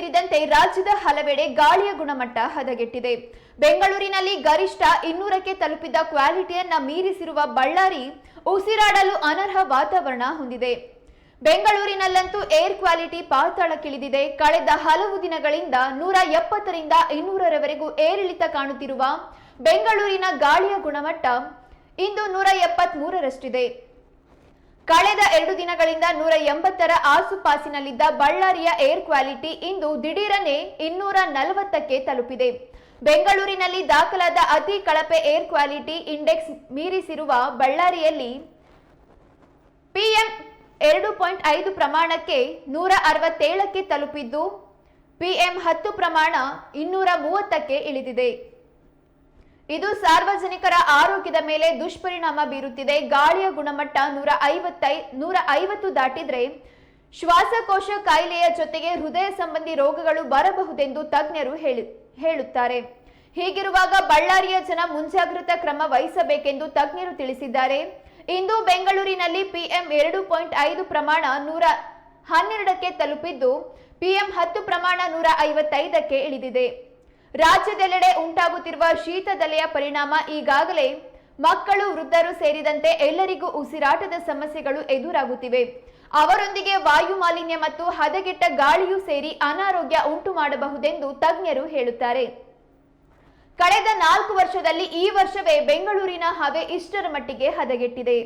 ಸೇರಿದಂತೆ ರಾಜ್ಯದ ಹಲವೆಡೆ ಗಾಳಿಯ ಗುಣಮಟ್ಟ ಹದಗೆಟ್ಟಿದೆ. ಬೆಂಗಳೂರಿನಲ್ಲಿ ಗರಿಷ್ಠ 200ಕ್ಕೆ ತಲುಪಿದ್ದ ಕ್ವಾಲಿಟಿಯನ್ನ ಮೀರಿಸಿರುವ ಬಳ್ಳಾರಿ ಉಸಿರಾಡಲು ಅನರ್ಹ ವಾತಾವರಣ ಹೊಂದಿದೆ. ಬೆಂಗಳೂರಿನಲ್ಲಂತೂ ಏರ್ ಕ್ವಾಲಿಟಿ ಪಾತಾಳಕ್ಕಿಳಿದಿದೆ. ಕಳೆದ ಹಲವು ದಿನಗಳಿಂದ 170ರಿಂದ 200ರವರೆಗೂ ಏರಿಳಿತ ಕಾಣುತ್ತಿರುವ ಬೆಂಗಳೂರಿನ ಗಾಳಿಯ ಗುಣಮಟ್ಟ ಇಂದು 173ರಷ್ಟಿದೆ. ಕಳೆದ 2 ದಿನಗಳಿಂದ 180ರ ಆಸುಪಾಸಿನಲ್ಲಿದ್ದ ಬಳ್ಳಾರಿಯ ಏರ್ ಕ್ವಾಲಿಟಿ ಇಂದು ದಿಢೀರನೆ 240ಕ್ಕೆ ತಲುಪಿದೆ. ಬೆಂಗಳೂರಿನಲ್ಲಿ ದಾಖಲಾದ ಅತಿ ಕಳಪೆ ಏರ್ ಕ್ವಾಲಿಟಿ ಇಂಡೆಕ್ಸ್ ಮೀರಿಸಿರುವ ಬಳ್ಳಾರಿಯಲ್ಲಿ PM 2.5 ಪ್ರಮಾಣಕ್ಕೆ 167ಕ್ಕೆ ತಲುಪಿದ್ದು PM 10 ಪ್ರಮಾಣ 230ಕ್ಕೆ ಇಳಿದಿದೆ. ಇದು ಸಾರ್ವಜನಿಕರ ಆರೋಗ್ಯದ ಮೇಲೆ ದುಷ್ಪರಿಣಾಮ ಬೀರುತ್ತಿದೆ. ಗಾಳಿಯ ಗುಣಮಟ್ಟ 150 ದಾಟಿದ್ರೆ ಶ್ವಾಸಕೋಶ ಕಾಯಿಲೆಯ ಜೊತೆಗೆ ಹೃದಯ ಸಂಬಂಧಿ ರೋಗಗಳು ಬರಬಹುದೆಂದು ತಜ್ಞರು ಹೇಳುತ್ತಾರೆ. ಹೀಗಿರುವಾಗ ಬಳ್ಳಾರಿಯ ಜನ ಮುಂಜಾಗ್ರತಾ ಕ್ರಮ ವಹಿಸಬೇಕೆಂದು ತಜ್ಞರು ತಿಳಿಸಿದ್ದಾರೆ. ಇಂದು ಬೆಂಗಳೂರಿನಲ್ಲಿ PM 2.5 ಪ್ರಮಾಣ 112ಕ್ಕೆ ತಲುಪಿದ್ದು PM 10 ಪ್ರಮಾಣ 155ಕ್ಕೆ ಇಳಿದಿದೆ. ರಾಜ್ಯದೆಲ್ಲೆಡೆ ಉಂಟಾಗುತ್ತಿರುವ ಶೀತದಲೆಯ ಪರಿಣಾಮ ಈಗಾಗಲೇ ಮಕ್ಕಳು, ವೃದ್ಧರು ಸೇರಿದಂತೆ ಎಲ್ಲರಿಗೂ ಉಸಿರಾಟದ ಸಮಸ್ಯೆಗಳು ಎದುರಾಗುತ್ತಿವೆ. ಅವರೊಂದಿಗೆ ವಾಯು ಮಾಲಿನ್ಯ ಮತ್ತು ಹದಗೆಟ್ಟ ಗಾಳಿಯೂ ಸೇರಿ ಅನಾರೋಗ್ಯ ಉಂಟು ಮಾಡಬಹುದೆಂದು ತಜ್ಞರು ಹೇಳುತ್ತಾರೆ. ಕಳೆದ 4 ವರ್ಷದಲ್ಲಿ ಈ ವರ್ಷವೇ ಬೆಂಗಳೂರಿನ ಹವೆ ಇಷ್ಟರ ಮಟ್ಟಿಗೆ ಹದಗೆಟ್ಟಿದೆ.